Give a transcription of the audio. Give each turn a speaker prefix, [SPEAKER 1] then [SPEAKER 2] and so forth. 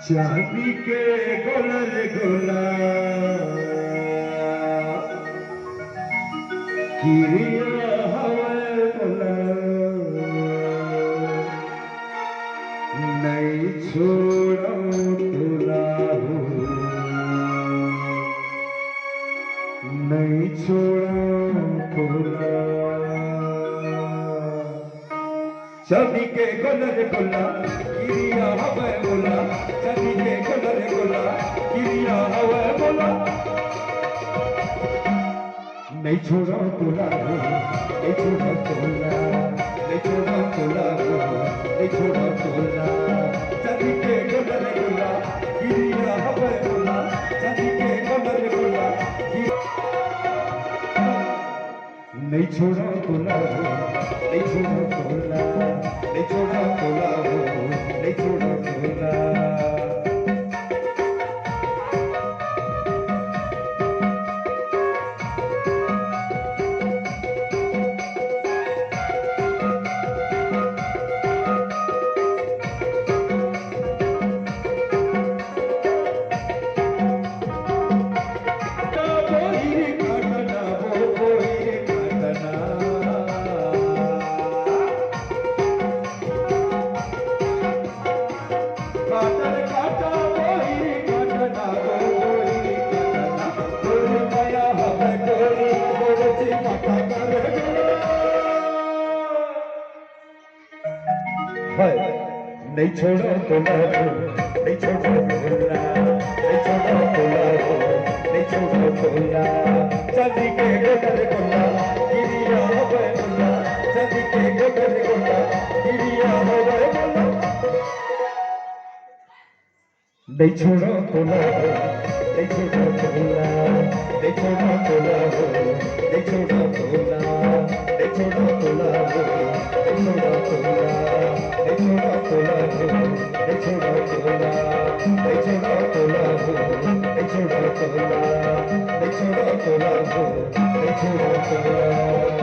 [SPEAKER 1] चांदी के गोलर गोला किरिया हवे बोला नहीं छोड़ो तुला हो नहीं छोड़ो तुला चांदी के गोलर गोला किरिया हवे बोला चांदी के गोलर गोला किरिया हवे बोला नहीं छोड़ो तुला नहीं छोड़ो तुला नहीं छोड़ो तुला नहीं छोड़ो तुला चांदी के गोलर गोला किरिया हवे बोला चांदी के गोलर गोला नहीं छोड़ो तुला नहीं छोड़ो तुला नहीं छोड़ो तुला नहीं छोड़ो तुला नहीं छोड़ो तुला नहीं छोड़ो तुला नहीं छोड़ो तुला नहीं छोड़ो तुला चांदी के गोलर गोला किरिया हवे बोला चांदी के गोलर गोला किरिया हवे बोला नहीं छोड़ो तुला नहीं छोड़ो तुला नहीं छोड़ो तुला नहीं छोड़ो तुला नहीं छोड़ो तुला नहीं छोड़ो तुला नहीं छोड़ो तुला नहीं छोड़ो तुला नहीं छोड़ो तुला नहीं छोड़ो तुला नहीं छोड़ो तुला नहीं छोड़ो तुला